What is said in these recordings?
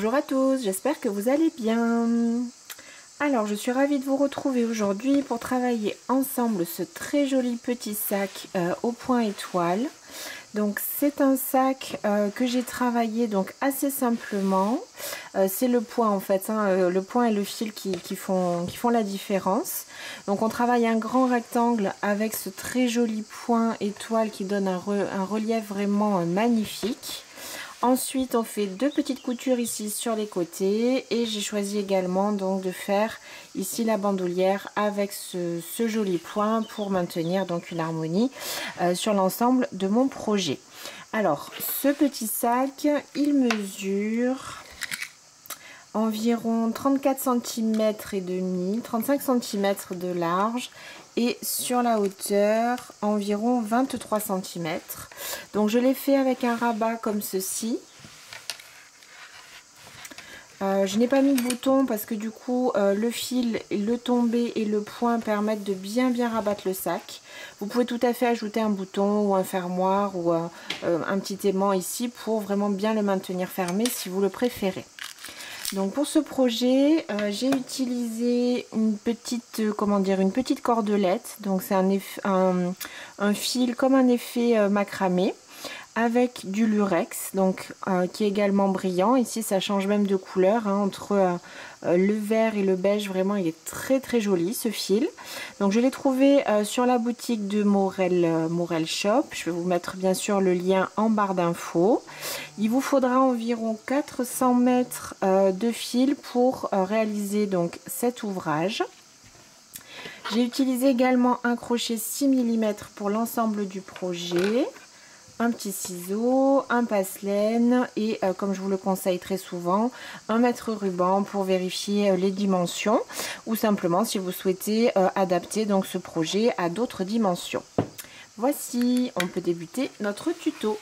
Bonjour à tous, j'espère que vous allez bien. Alors, je suis ravie de vous retrouver aujourd'hui pour travailler ensemble ce très joli petit sac au point étoile. Donc, c'est un sac que j'ai travaillé donc assez simplement. C'est le point en fait, le point et le fil qui font la différence. Donc, on travaille un grand rectangle avec ce très joli point étoile qui donne un relief vraiment magnifique. Ensuite, on fait deux petites coutures ici sur les côtés et j'ai choisi également donc de faire ici la bandoulière avec ce joli point pour maintenir donc une harmonie sur l'ensemble de mon projet. Alors, ce petit sac, il mesure environ 34 cm et demi, 35 cm de large et sur la hauteur environ 23 cm. Donc je l'ai fait avec un rabat comme ceci. Je n'ai pas mis de bouton parce que du coup le fil, le tombé et le point permettent de bien rabattre le sac. Vous pouvez tout à fait ajouter un bouton ou un fermoir ou un petit aimant ici pour vraiment bien le maintenir fermé si vous le préférez. Donc pour ce projet, j'ai utilisé une petite cordelette. Donc c'est un fil comme un effet macramé avec du lurex, donc qui est également brillant. Ici, ça change même de couleur entre le vert et le beige. Vraiment, il est très joli ce fil. Donc je l'ai trouvé sur la boutique de Morel Shop. Je vais vous mettre bien sûr le lien en barre d'infos. Il vous faudra environ 400 mètres de fil pour réaliser donc cet ouvrage. J'ai utilisé également un crochet 6 mm pour l'ensemble du projet, un petit ciseau, un passe-laine et comme je vous le conseille très souvent, un mètre ruban pour vérifier les dimensions ou simplement si vous souhaitez adapter donc ce projet à d'autres dimensions. Voici, on peut débuter notre tuto.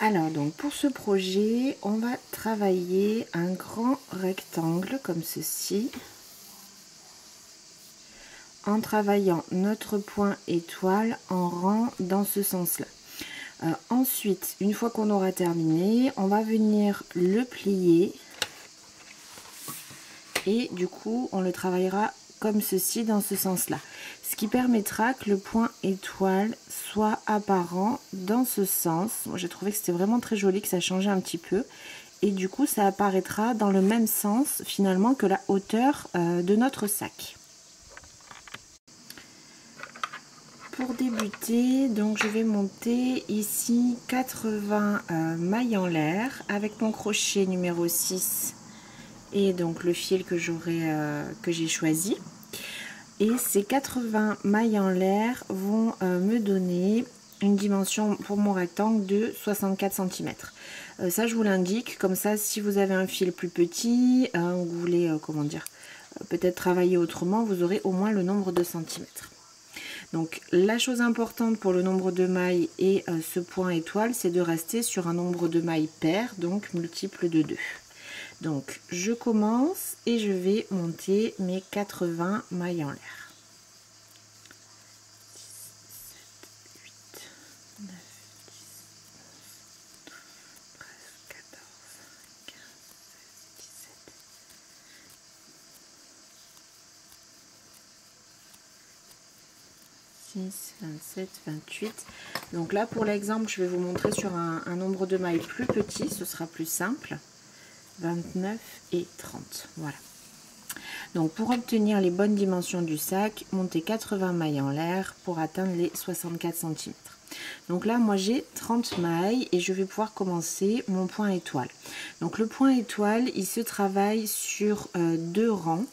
Alors donc pour ce projet, on va travailler un grand rectangle comme ceci, en travaillant notre point étoile en rang dans ce sens-là. Ensuite, une fois qu'on aura terminé, on va venir le plier et du coup, on le travaillera comme ceci dans ce sens-là. Ce qui permettra que le point étoile soit apparent dans ce sens. Moi, j'ai trouvé que c'était vraiment très joli, que ça changeait un petit peu. Et du coup, ça apparaîtra dans le même sens finalement que la hauteur de notre sac. Pour débuter, donc je vais monter ici 80 mailles en l'air avec mon crochet numéro 6 et donc le fil que j'ai choisi. Et ces 80 mailles en l'air vont me donner une dimension pour mon rectangle de 64 cm. Ça je vous l'indique, comme ça si vous avez un fil plus petit, ou vous voulez peut-être travailler autrement, vous aurez au moins le nombre de centimètres. Donc la chose importante pour le nombre de mailles et ce point étoile, c'est de rester sur un nombre de mailles pair, donc multiple de 2. Donc je commence et je vais monter mes 80 mailles en l'air. 27, 28. Donc là pour l'exemple je vais vous montrer sur un nombre de mailles plus petit, ce sera plus simple. 29 et 30, voilà. Donc pour obtenir les bonnes dimensions du sac, montez 80 mailles en l'air pour atteindre les 64 cm. Donc là moi j'ai 30 mailles et je vais pouvoir commencer mon point étoile. Donc le point étoile il se travaille sur deux rangs.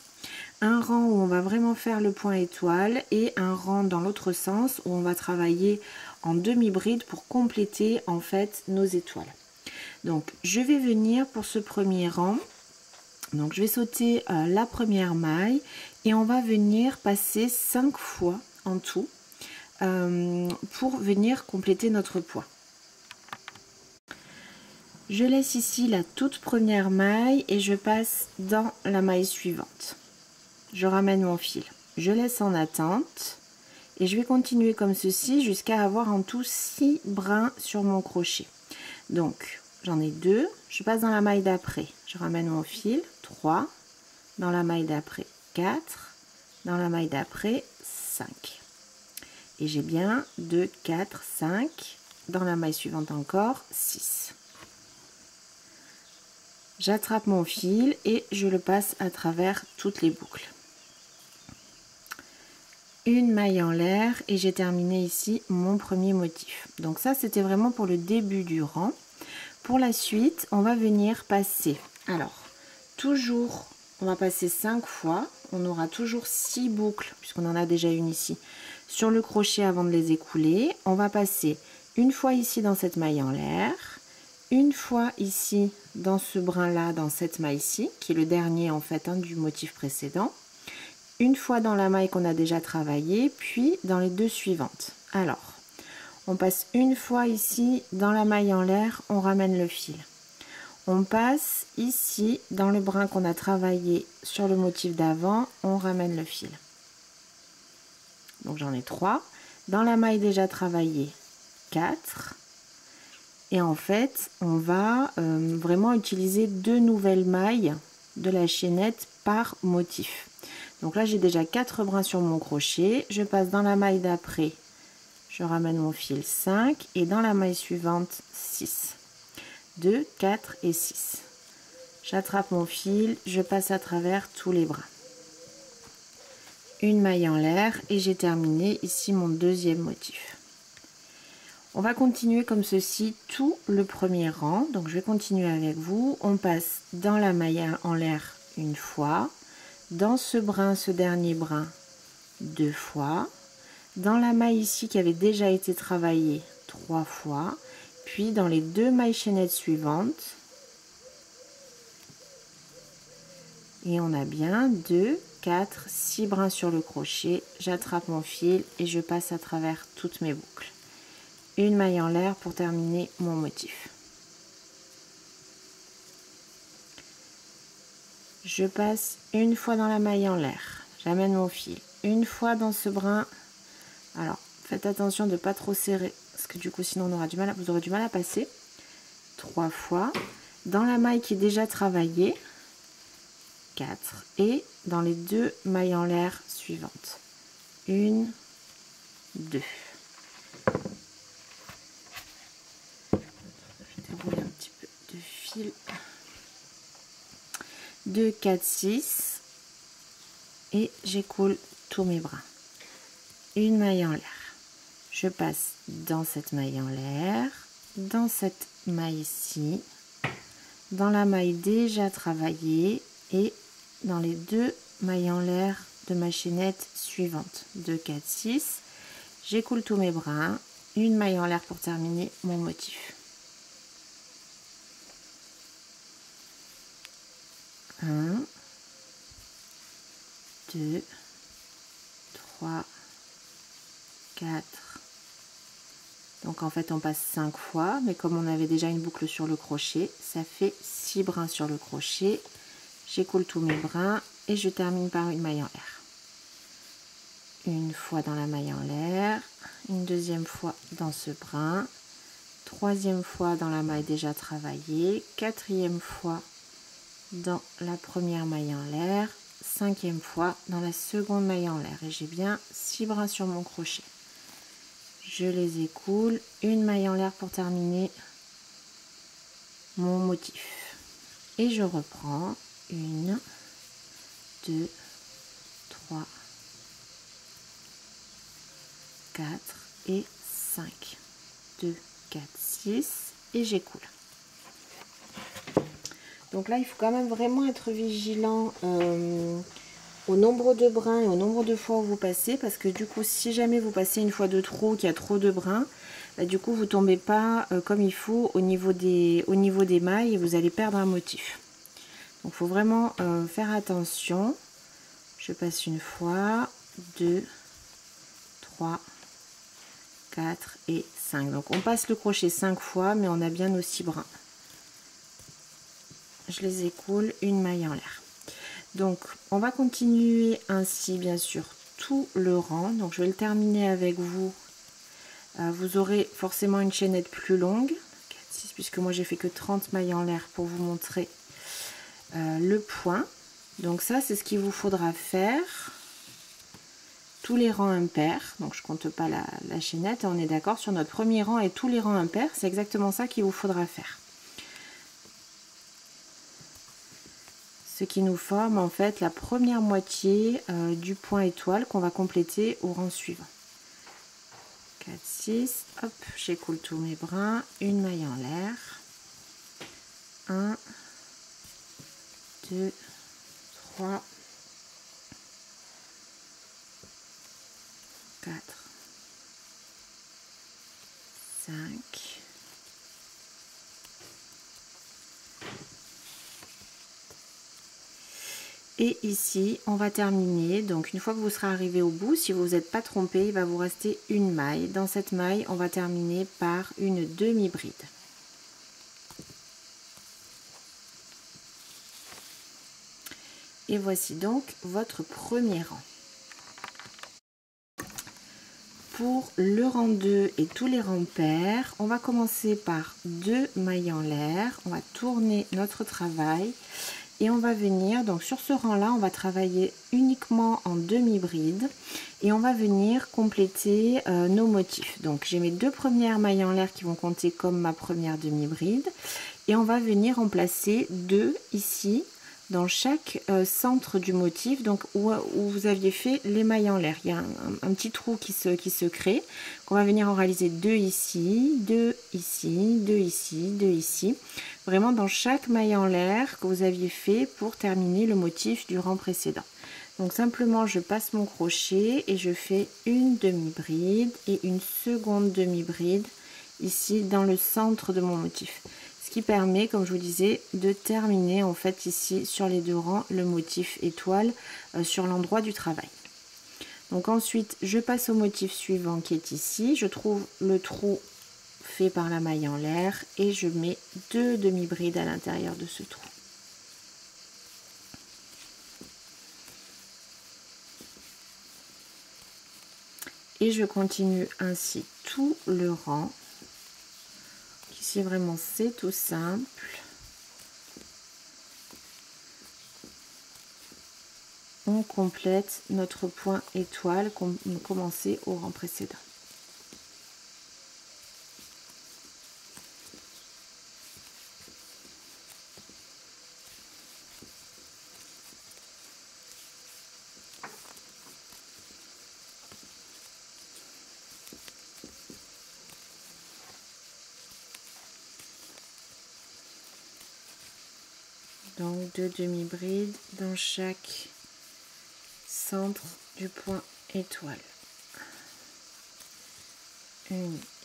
Un rang où on va vraiment faire le point étoile et un rang dans l'autre sens où on va travailler en demi-bride pour compléter en fait nos étoiles. Donc je vais venir pour ce premier rang, donc je vais sauter la première maille et on va venir passer 5 fois en tout pour venir compléter notre point. Je laisse ici la toute première maille et je passe dans la maille suivante. Je ramène mon fil, je laisse en attente et je vais continuer comme ceci jusqu'à avoir en tout 6 brins sur mon crochet. Donc j'en ai 2, je passe dans la maille d'après, je ramène mon fil, 3, dans la maille d'après 4, dans la maille d'après 5. Et j'ai bien 2, 4, 5, dans la maille suivante encore 6. J'attrape mon fil et je le passe à travers toutes les boucles. Une maille en l'air et j'ai terminé ici mon premier motif. Donc ça c'était vraiment pour le début du rang. Pour la suite on va venir passer, alors toujours on va passer 5 fois, on aura toujours 6 boucles puisqu'on en a déjà une ici sur le crochet avant de les écouler. On va passer une fois ici dans cette maille en l'air, une fois ici dans ce brin là, dans cette maille-ci qui est le dernier en fait du motif précédent, une fois dans la maille qu'on a déjà travaillé, puis dans les 2 suivantes. Alors, on passe une fois ici dans la maille en l'air, on ramène le fil. On passe ici dans le brin qu'on a travaillé sur le motif d'avant, on ramène le fil. Donc j'en ai 3. Dans la maille déjà travaillée, 4. Et en fait, on va vraiment utiliser 2 nouvelles mailles de la chaînette par motif. Donc là, j'ai déjà 4 brins sur mon crochet. Je passe dans la maille d'après, je ramène mon fil 5 et dans la maille suivante 6. 2, 4 et 6. J'attrape mon fil, je passe à travers tous les brins. Une maille en l'air et j'ai terminé ici mon deuxième motif. On va continuer comme ceci tout le premier rang. Donc je vais continuer avec vous. On passe dans la maille en l'air une fois. Dans ce brin, ce dernier brin, 2 fois. Dans la maille ici qui avait déjà été travaillée, 3 fois. Puis dans les 2 mailles chaînettes suivantes. Et on a bien 2, 4, 6 brins sur le crochet. J'attrape mon fil et je passe à travers toutes mes boucles. Une maille en l'air pour terminer mon motif. Je passe une fois dans la maille en l'air, j'amène mon fil, une fois dans ce brin. Alors faites attention de ne pas trop serrer parce que du coup sinon on aura du mal, vous aurez du mal à passer. 3 fois dans la maille qui est déjà travaillée, 4, et dans les 2 mailles en l'air suivantes, 1, 2. Je déroule un petit peu de fil. 2, 4, 6 et j'écoule tous mes brins. Une maille en l'air. Je passe dans cette maille en l'air, dans cette maille ici, dans la maille déjà travaillée et dans les 2 mailles en l'air de ma chaînette suivante. 2, 4, 6. J'écoule tous mes brins. Une maille en l'air pour terminer mon motif. 1, 2, 3, 4. Donc en fait on passe 5 fois, mais comme on avait déjà une boucle sur le crochet, ça fait 6 brins sur le crochet. J'écoule tous mes brins et je termine par une maille en l'air. Une fois dans la maille en l'air, une deuxième fois dans ce brin, troisième fois dans la maille déjà travaillée, quatrième fois dans la première maille en l'air, cinquième fois dans la seconde maille en l'air et j'ai bien 6 brins sur mon crochet. Je les écoule, une maille en l'air pour terminer mon motif et je reprends 1, 2, 3, 4 et 5. 2, 4, 6 et j'écoule. Donc là, il faut quand même vraiment être vigilant au nombre de brins et au nombre de fois où vous passez, parce que du coup, si jamais vous passez une fois de trop, qu'il y a trop de brins, bah, du coup, vous tombez pas comme il faut au niveau des mailles et vous allez perdre un motif. Donc, il faut vraiment faire attention. Je passe une fois, 2, 3, 4 et 5. Donc, on passe le crochet 5 fois, mais on a bien nos 6 brins. Je les écoule, une maille en l'air. Donc on va continuer ainsi bien sûr tout le rang. Donc je vais le terminer avec vous. Vous aurez forcément une chaînette plus longue. 4, 6 puisque moi j'ai fait que 30 mailles en l'air pour vous montrer le point. Donc ça c'est ce qu'il vous faudra faire tous les rangs impairs. Donc je compte pas la chaînette, on est d'accord sur notre premier rang et tous les rangs impairs, c'est exactement ça qu'il vous faudra faire. Ce qui nous forme en fait la première moitié du point étoile qu'on va compléter au rang suivant. 4, 6, hop, j'écoule tous mes brins, une maille en l'air, 1, 2, 3, 4, 5, et ici on va terminer. Donc une fois que vous serez arrivé au bout, si vous n'êtes pas trompé, il va vous rester une maille. Dans cette maille on va terminer par une demi-bride. Et voici donc votre premier rang. Pour le rang 2 et tous les rangs pairs, on va commencer par 2 mailles en l'air. On va tourner notre travail et on va venir, donc sur ce rang là on va travailler uniquement en demi-bride et on va venir compléter nos motifs. Donc j'ai mes 2 premières mailles en l'air qui vont compter comme ma première demi-bride et on va venir en placer 2 ici dans chaque centre du motif, donc où vous aviez fait les mailles en l'air. Il y a un petit trou qui se crée, qu'on va venir en réaliser 2 ici, 2 ici, 2 ici, 2 ici, vraiment dans chaque maille en l'air que vous aviez fait pour terminer le motif du rang précédent. Donc simplement je passe mon crochet et je fais une demi-bride et une seconde demi-bride ici dans le centre de mon motif. Qui permet, comme je vous disais, de terminer en fait ici sur les 2 rangs le motif étoile sur l'endroit du travail. Donc ensuite je passe au motif suivant qui est ici, je trouve le trou fait par la maille en l'air et je mets 2 demi-brides à l'intérieur de ce trou. Et je continue ainsi tout le rang. Ici vraiment c'est tout simple. On complète notre point étoile qu'on a commencé au rang précédent. Donc 2 demi-brides dans chaque centre du point étoile. 1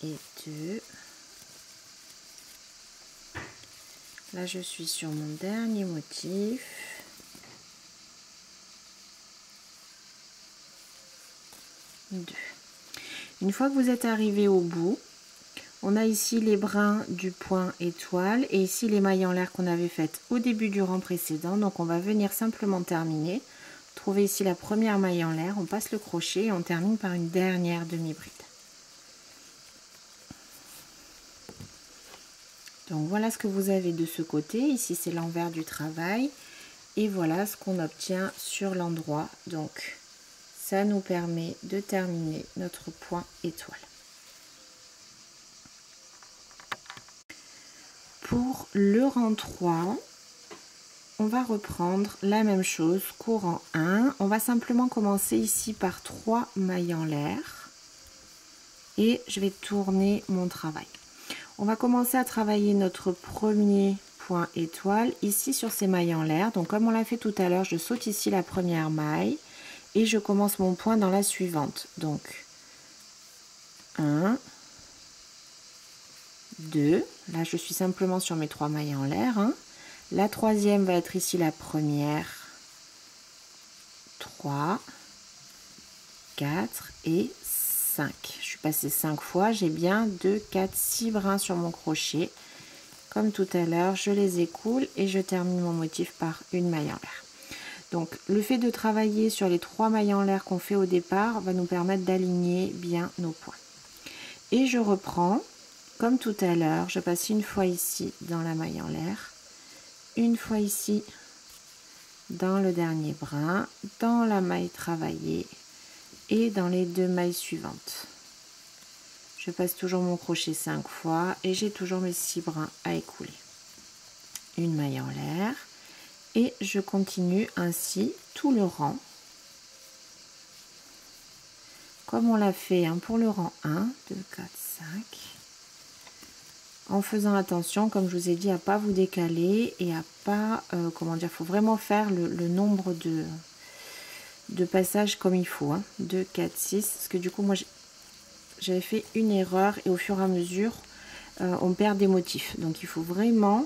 et 2. Là je suis sur mon dernier motif. 2. Une fois que vous êtes arrivé au bout, on a ici les brins du point étoile et ici les mailles en l'air qu'on avait faites au début du rang précédent. Donc on va venir simplement terminer. Trouvez ici la première maille en l'air, on passe le crochet et on termine par une dernière demi-bride. Donc voilà ce que vous avez de ce côté. Ici c'est l'envers du travail et voilà ce qu'on obtient sur l'endroit. Donc ça nous permet de terminer notre point étoile. Pour le rang 3, on va reprendre la même chose qu'au rang 1. On va simplement commencer ici par 3 mailles en l'air et je vais tourner mon travail. On va commencer à travailler notre premier point étoile ici sur ces mailles en l'air. Donc comme on l'a fait tout à l'heure, je saute ici la première maille et je commence mon point dans la suivante. Donc 1, 2, là je suis simplement sur mes 3 mailles en l'air. La troisième va être ici la première, 3, 4 et 5. Je suis passée 5 fois, j'ai bien 2, 4, 6 brins sur mon crochet. Comme tout à l'heure, je les écoule et je termine mon motif par une maille en l'air. Donc le fait de travailler sur les 3 mailles en l'air qu'on fait au départ va nous permettre d'aligner bien nos points. Et je reprends comme tout à l'heure, je passe une fois ici dans la maille en l'air, une fois ici dans le dernier brin, dans la maille travaillée et dans les 2 mailles suivantes. Je passe toujours mon crochet 5 fois et j'ai toujours mes 6 brins à écouler. Une maille en l'air et je continue ainsi tout le rang. Comme on l'a fait pour le rang 1, 2, 4, 5. En faisant attention, comme je vous ai dit, à pas vous décaler et à pas, comment dire, faut vraiment faire le nombre de passages comme il faut. 2, 4, 6. Parce que du coup, moi, j'avais fait une erreur et au fur et à mesure, on perd des motifs. Donc, il faut vraiment,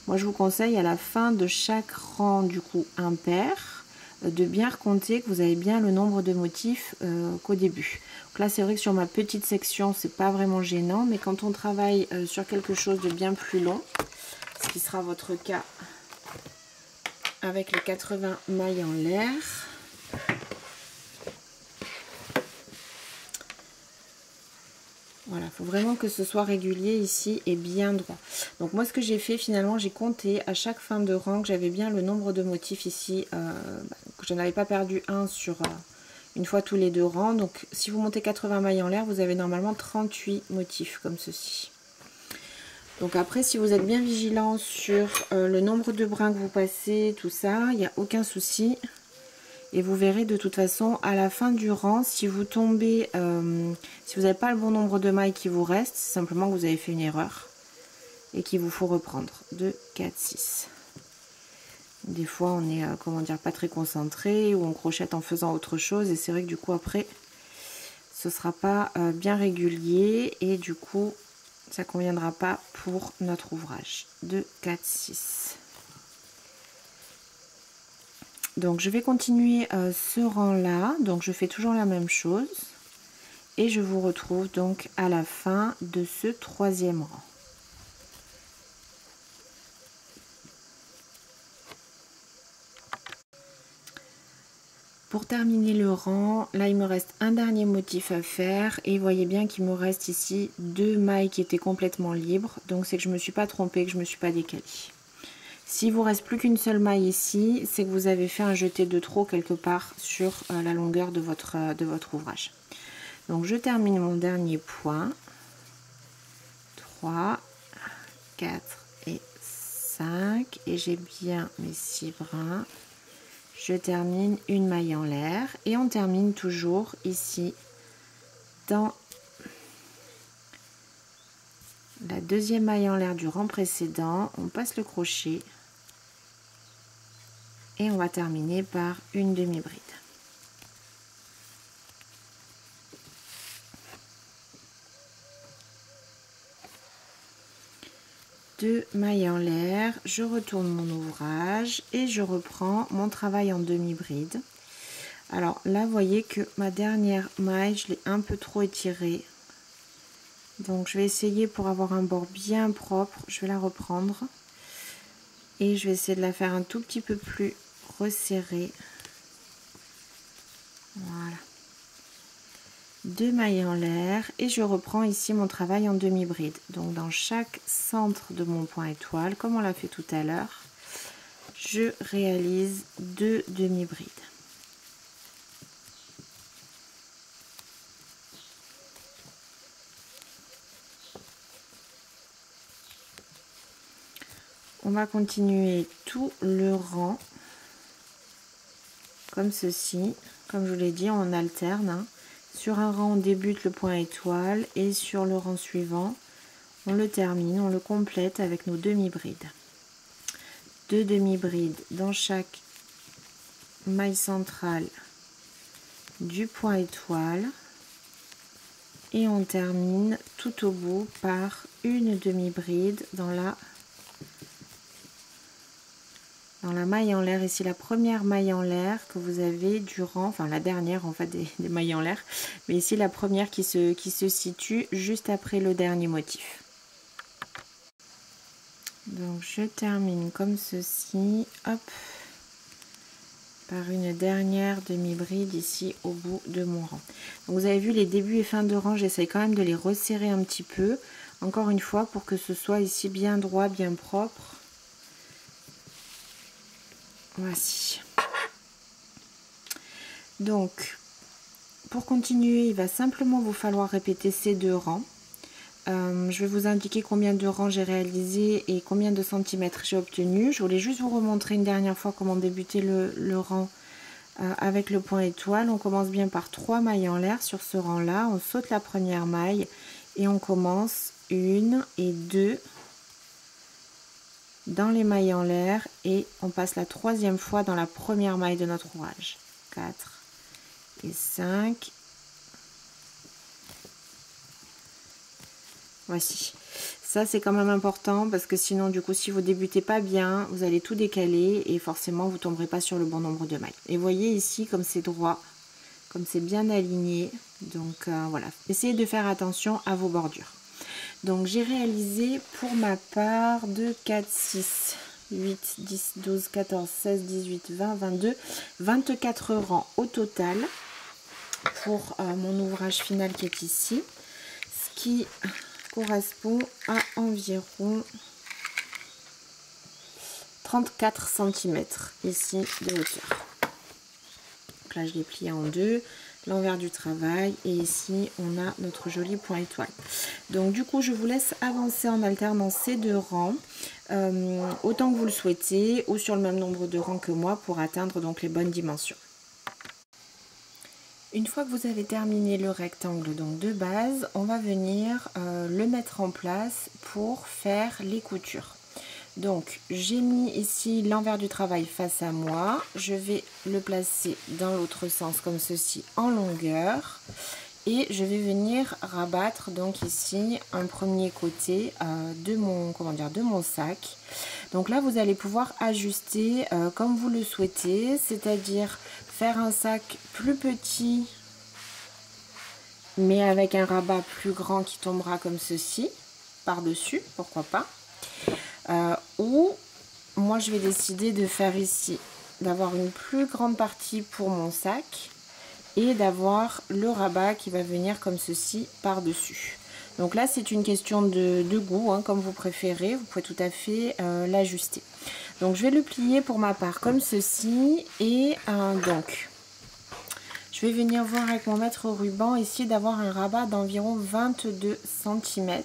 moi, je vous conseille à la fin de chaque rang, du coup, impair, de bien recompter que vous avez bien le nombre de motifs qu'au début. Donc là, c'est vrai que sur ma petite section, c'est pas vraiment gênant, mais quand on travaille sur quelque chose de bien plus long, ce qui sera votre cas avec les 80 mailles en l'air, voilà, il faut vraiment que ce soit régulier ici et bien droit. Donc moi, ce que j'ai fait finalement, j'ai compté à chaque fin de rang que j'avais bien le nombre de motifs ici, que je n'avais pas perdu un sur une fois tous les 2 rangs. Donc si vous montez 80 mailles en l'air, vous avez normalement 38 motifs comme ceci. Donc après, si vous êtes bien vigilant sur le nombre de brins que vous passez, tout ça, il n'y a aucun souci. Et vous verrez de toute façon à la fin du rang, si vous tombez, si vous n'avez pas le bon nombre de mailles qui vous reste, c'est simplement que vous avez fait une erreur et qu'il vous faut reprendre. 2, 4, 6. Des fois on est, comment dire, pas très concentré ou on crochette en faisant autre chose et c'est vrai que du coup après ce sera pas bien régulier et du coup ça conviendra pas pour notre ouvrage. 2, 4, 6. Donc je vais continuer ce rang là, donc je fais toujours la même chose et je vous retrouve donc à la fin de ce 3e rang. Pour terminer le rang, là il me reste un dernier motif à faire et vous voyez bien qu'il me reste ici 2 mailles qui étaient complètement libres, donc c'est que je ne me suis pas trompée, que je ne me suis pas décalée. S'il vous reste plus qu'une seule maille ici, c'est que vous avez fait un jeté de trop quelque part sur la longueur de votre ouvrage. Donc je termine mon dernier point. 3, 4 et 5. Et j'ai bien mes 6 brins. Je termine une maille en l'air. Et on termine toujours ici dans la 2e maille en l'air du rang précédent. On passe le crochet. Et on va terminer par une demi-bride. Deux mailles en l'air, je retourne mon ouvrage et je reprends mon travail en demi-bride. Alors là, vous voyez que ma dernière maille, je l'ai un peu trop étirée. Donc je vais essayer pour avoir un bord bien propre, je vais la reprendre. Et je vais essayer de la faire un tout petit peu plus resserrée. Voilà. 2 mailles en l'air et je reprends ici mon travail en demi-bride. Donc dans chaque centre de mon point étoile, comme on l'a fait tout à l'heure, je réalise 2 demi-brides. On va continuer tout le rang comme ceci. Comme je vous l'ai dit, on alterne, hein. Sur un rang, on débute le point étoile et sur le rang suivant, on le termine, on le complète avec nos demi-brides. 2 demi-brides dans chaque maille centrale du point étoile et on termine tout au bout par une demi-bride dans la maille en l'air. Ici la première maille en l'air que vous avez durant, enfin la dernière en fait des mailles en l'air, mais ici la première qui se situe juste après le dernier motif. Donc je termine comme ceci, hop, par une dernière demi-bride ici au bout de mon rang. Donc vous avez vu les débuts et fins de rang, j'essaye quand même de les resserrer un petit peu Encore une fois, pour que ce soit ici bien droit, bien propre. Voici. Donc, pour continuer, il va simplement vous falloir répéter ces 2 rangs. Je vais vous indiquer combien de rangs j'ai réalisé et combien de centimètres j'ai obtenu. Je voulais juste vous remontrer une dernière fois comment débuter le rang avec le point étoile. On commence bien par 3 mailles en l'air sur ce rang là, on saute la première maille et on commence 1 et 2 dans les mailles en l'air et on passe la 3e fois dans la première maille de notre ouvrage. 4 et 5. Voici. Ça c'est quand même important parce que sinon du coup si vous débutez pas bien, vous allez tout décaler et forcément vous tomberez pas sur le bon nombre de mailles. Et voyez ici comme c'est droit, comme c'est bien aligné. Donc voilà, essayez de faire attention à vos bordures. Donc j'ai réalisé pour ma part 2, 4, 6, 8, 10, 12, 14, 16, 18, 20, 22, 24 rangs au total pour mon ouvrage final qui est ici. Ce qui correspond à environ 34 cm ici de hauteur. Donc là je l'ai plié en 2, l'envers du travail et ici on a notre joli point étoile. Donc du coup je vous laisse avancer en alternant ces 2 rangs autant que vous le souhaitez ou sur le même nombre de rangs que moi pour atteindre donc les bonnes dimensions. Une fois que vous avez terminé le rectangle donc de base, on va venir le mettre en place pour faire les coutures. Donc j'ai mis ici l'envers du travail face à moi, je vais le placer dans l'autre sens comme ceci en longueur et je vais venir rabattre donc ici un premier côté de mon sac. Donc là vous allez pouvoir ajuster comme vous le souhaitez, c'est-à-dire faire un sac plus petit mais avec un rabat plus grand qui tombera comme ceci par dessus, pourquoi pas. Ou moi je vais décider de faire ici, d'avoir une plus grande partie pour mon sac et d'avoir le rabat qui va venir comme ceci par dessus. Donc là c'est une question de goût, hein, comme vous préférez, vous pouvez tout à fait l'ajuster. Donc je vais le plier pour ma part comme ceci et donc je vais venir voir avec mon mètre ruban, essayer d'avoir un rabat d'environ 22 cm.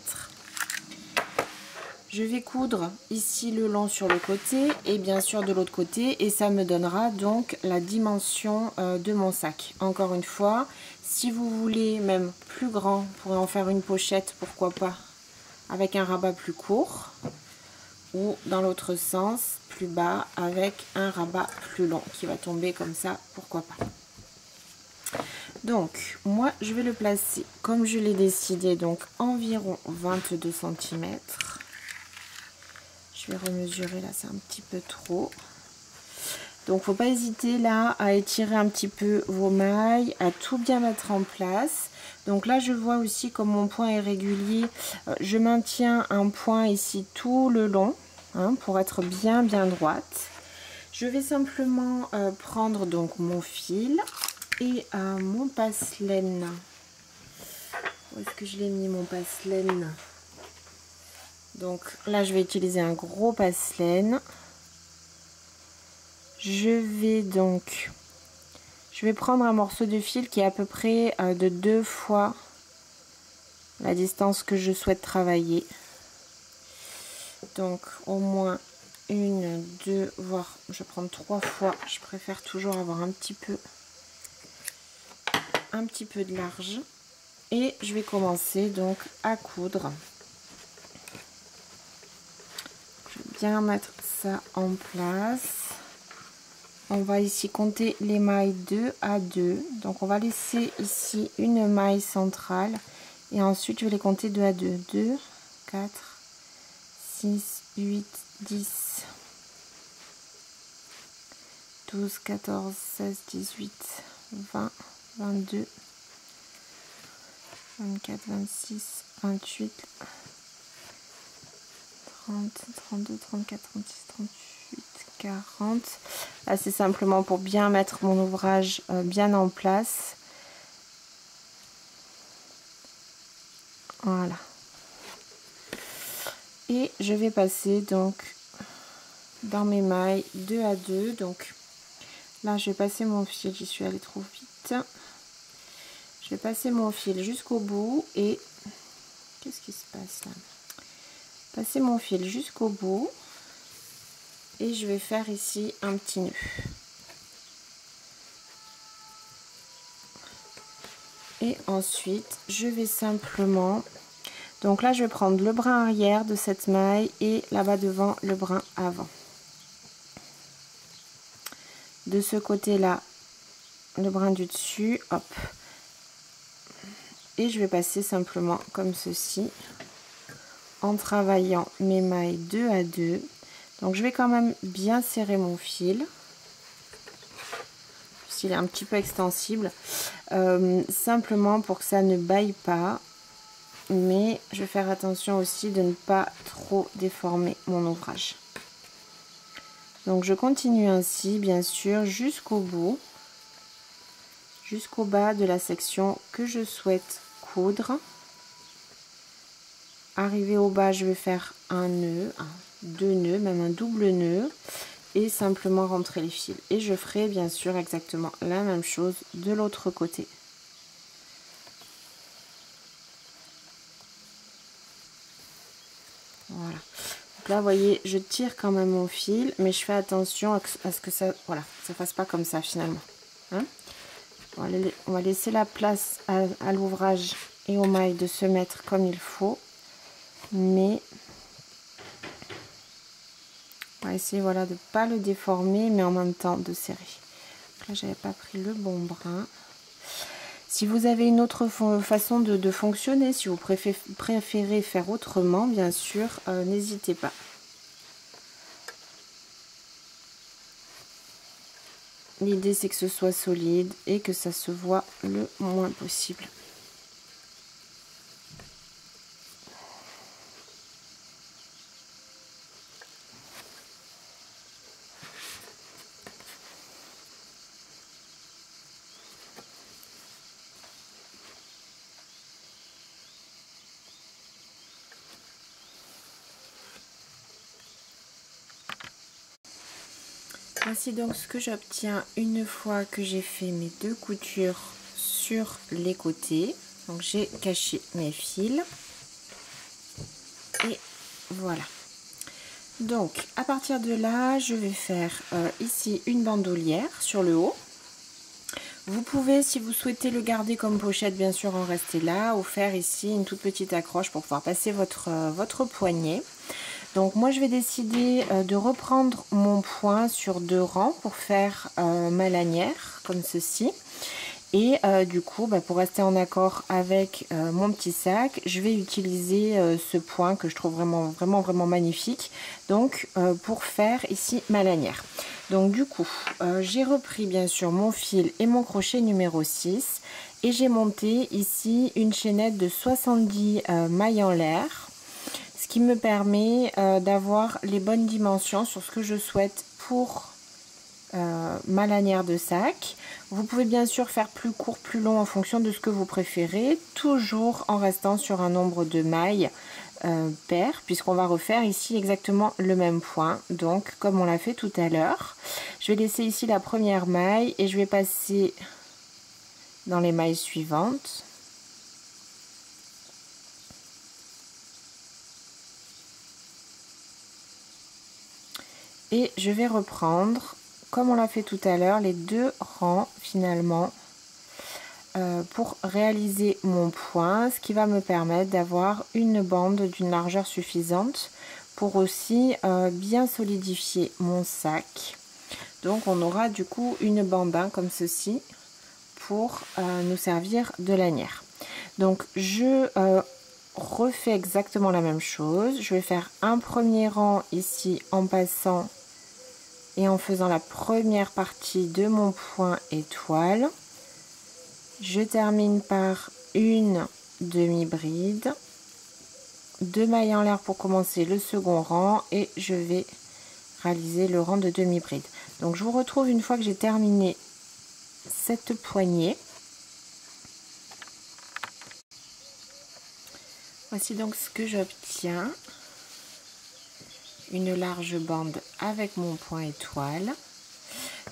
Je vais coudre ici le long sur le côté et bien sûr de l'autre côté et ça me donnera donc la dimension de mon sac. Encore une fois, si vous voulez même plus grand, vous pourrez en faire une pochette, pourquoi pas, avec un rabat plus court ou dans l'autre sens, plus bas avec un rabat plus long qui va tomber comme ça, pourquoi pas. Donc moi je vais le placer comme je l'ai décidé, donc environ 22 cm. Je vais remesurer là, c'est un petit peu trop. Donc faut pas hésiter là à étirer un petit peu vos mailles, à tout bien mettre en place. Donc là je vois aussi comme mon point est régulier, je maintiens un point ici tout le long hein, pour être bien droite. Je vais simplement prendre donc mon fil et mon passe-laine. Où est-ce que je l'ai mis mon passe-laine? Donc là je vais utiliser un gros passe-laine. Je vais prendre un morceau de fil qui est à peu près de 2 fois la distance que je souhaite travailler. Donc au moins 1, 2, voire je vais prendre 3 fois. Je préfère toujours avoir un petit peu de large. Et je vais commencer donc à coudre. Je vais bien mettre ça en place. On va ici compter les mailles 2 à 2. Donc on va laisser ici une maille centrale. Et ensuite je vais les compter 2 à 2. 2, 4, 6, 8, 10, 12, 14, 16, 18, 20, 22, 24, 26, 28, 30, 32, 34, 36, 38, 40. Là c'est simplement pour bien mettre mon ouvrage bien en place. Voilà. Et je vais passer donc dans mes mailles 2 à 2. Donc là je vais passer mon fil, j'y suis allée trop vite. Je vais passer mon fil jusqu'au bout et qu'est-ce qui se passe là? Passer mon fil jusqu'au bout et je vais faire ici un petit nœud. Et ensuite je vais simplement, donc là je vais prendre le brin arrière de cette maille et là-bas devant le brin avant. De ce côté là le brin du dessus, hop, et je vais passer simplement comme ceci en travaillant mes mailles 2 à 2. Donc je vais quand même bien serrer mon fil, s'il est un petit peu extensible, simplement pour que ça ne baille pas, mais je vais faire attention aussi de ne pas trop déformer mon ouvrage. Donc je continue ainsi bien sûr jusqu'au bout, jusqu'au bas de la section que je souhaite coudre. Arrivé au bas, je vais faire un nœud, deux nœuds, même un double nœud, et simplement rentrer les fils. Et je ferai bien sûr exactement la même chose de l'autre côté. Voilà. Donc là, vous voyez, je tire quand même mon fil, mais je fais attention à ce que ça, voilà, ça fasse pas comme ça finalement. Hein, on va laisser la place à l'ouvrage et aux mailles de se mettre comme il faut, mais on va essayer, voilà, de pas le déformer, mais en même temps de serrer. Donc là, j'avais pas pris le bon brin. Si vous avez une autre façon de fonctionner, si vous préférez faire autrement, bien sûr, n'hésitez pas. L'idée, c'est que ce soit solide et que ça se voit le moins possible. Voici donc ce que j'obtiens une fois que j'ai fait mes deux coutures sur les côtés. Donc j'ai caché mes fils et voilà. Donc à partir de là, je vais faire ici une bandoulière sur le haut. Vous pouvez, si vous souhaitez le garder comme pochette, bien sûr en rester là, ou faire ici une toute petite accroche pour pouvoir passer votre poignet. Donc moi je vais décider de reprendre mon point sur 2 rangs pour faire ma lanière comme ceci. Et du coup, pour rester en accord avec mon petit sac, je vais utiliser ce point que je trouve vraiment magnifique. Donc pour faire ici ma lanière. Donc du coup, j'ai repris bien sûr mon fil et mon crochet numéro 6. Et j'ai monté ici une chaînette de 70 mailles en l'air. Ce qui me permet d'avoir les bonnes dimensions sur ce que je souhaite pour ma lanière de sac. Vous pouvez bien sûr faire plus court, plus long en fonction de ce que vous préférez, toujours en restant sur un nombre de mailles pair, puisqu'on va refaire ici exactement le même point, donc comme on l'a fait tout à l'heure. Je vais laisser ici la première maille et je vais passer dans les mailles suivantes. Et je vais reprendre, comme on l'a fait tout à l'heure, les 2 rangs finalement pour réaliser mon point, ce qui va me permettre d'avoir une bande d'une largeur suffisante pour aussi bien solidifier mon sac. Donc on aura du coup une bande comme ceci pour nous servir de lanière. Donc je refais exactement la même chose. Je vais faire un premier rang ici en passant et en faisant la première partie de mon point étoile. Je termine par une demi-bride, 2 mailles en l'air pour commencer le second rang et je vais réaliser le rang de demi-bride. Donc je vous retrouve une fois que j'ai terminé cette poignée. Voici donc ce que j'obtiens. une large bande avec mon point étoile.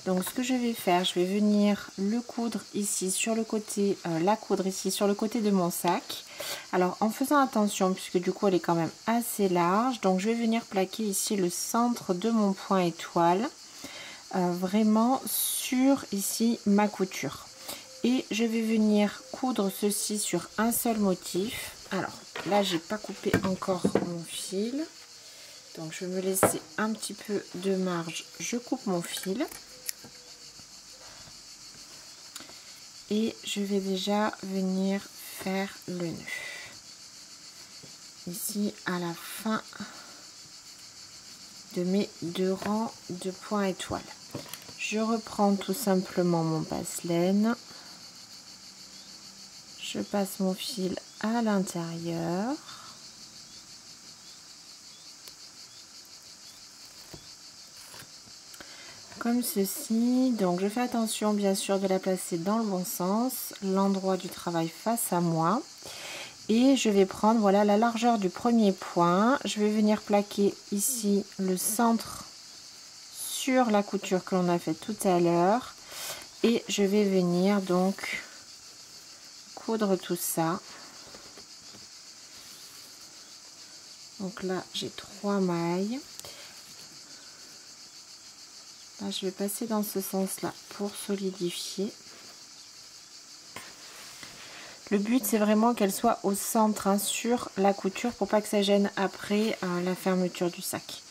Donc ce que je vais faire, je vais venir le coudre ici sur le côté, la coudre ici sur le côté de mon sac. Alors en faisant attention, puisque du coup elle est quand même assez large, donc je vais venir plaquer ici le centre de mon point étoile, vraiment sur ici ma couture. Et je vais venir coudre ceci sur un seul motif. Alors là j'ai pas coupé encore mon fil, donc je vais me laisser un petit peu de marge, je coupe mon fil. Et je vais déjà venir faire le nœud. Ici à la fin de mes 2 rangs de points étoiles. Je reprends tout simplement mon passe-laine. Je passe mon fil à l'intérieur. Comme ceci. Donc je fais attention bien sûr de la placer dans le bon sens, l'endroit du travail face à moi, et je vais prendre voilà la largeur du premier point. Je vais venir plaquer ici le centre sur la couture que l'on a fait tout à l'heure, et je vais venir donc coudre tout ça. Donc là j'ai 3 mailles. Là, je vais passer dans ce sens-là pour solidifier. Le but, c'est vraiment qu'elle soit au centre, hein, sur la couture, pour pas que ça gêne après la fermeture du sac.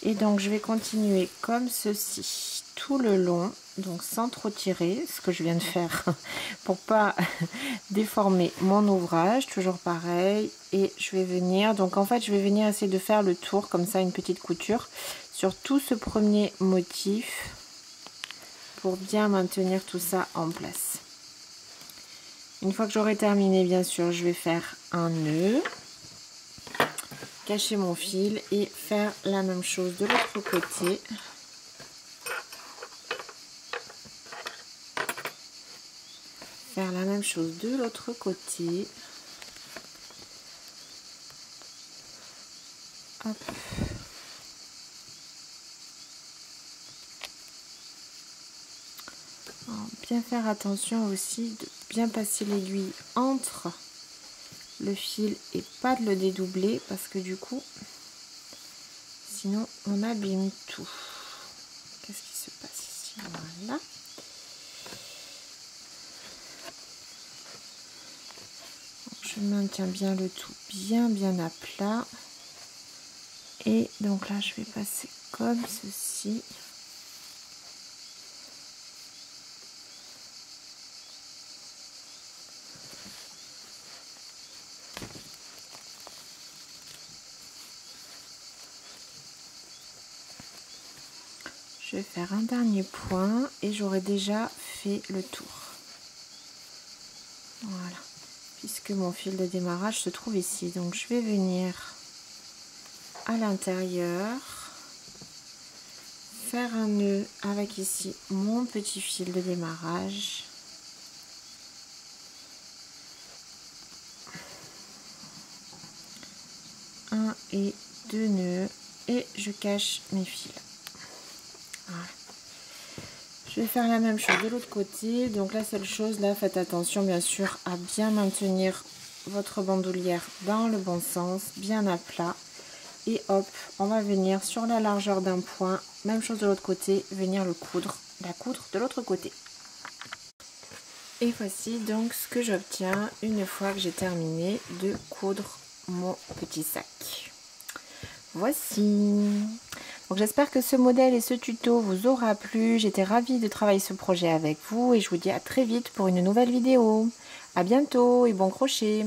Et donc, je vais continuer comme ceci tout le long, donc sans trop tirer, ce que je viens de faire pour pas déformer mon ouvrage. Toujours pareil. Et je vais venir, donc en fait, je vais venir essayer de faire le tour, comme ça, une petite couture sur tout ce premier motif pour bien maintenir tout ça en place. Une fois que j'aurai terminé, bien sûr, je vais faire un nœud, cacher mon fil et faire la même chose de l'autre côté. Faire la même chose de l'autre côté. Hop. Bien faire attention aussi de bien passer l'aiguille entre le fil et pas de le dédoubler, parce que du coup sinon on abîme tout. Qu'est-ce qui se passe ici? Voilà. Donc, je maintiens bien le tout bien à plat, et donc là je vais passer comme ceci. Je vais faire un dernier point et j'aurai déjà fait le tour. Voilà, puisque mon fil de démarrage se trouve ici. Donc je vais venir à l'intérieur, faire un nœud avec ici mon petit fil de démarrage. Un et 2 nœuds et je cache mes fils. Voilà. Je vais faire la même chose de l'autre côté. Donc la seule chose là, faites attention bien sûr à bien maintenir votre bandoulière dans le bon sens, bien à plat. Et hop, on va venir sur la largeur d'un point, même chose de l'autre côté, venir la coudre de l'autre côté. Et voici donc ce que j'obtiens une fois que j'ai terminé de coudre mon petit sac. Voici. Donc j'espère que ce modèle et ce tuto vous aura plu. J'étais ravie de travailler ce projet avec vous et je vous dis à très vite pour une nouvelle vidéo. À bientôt et bon crochet.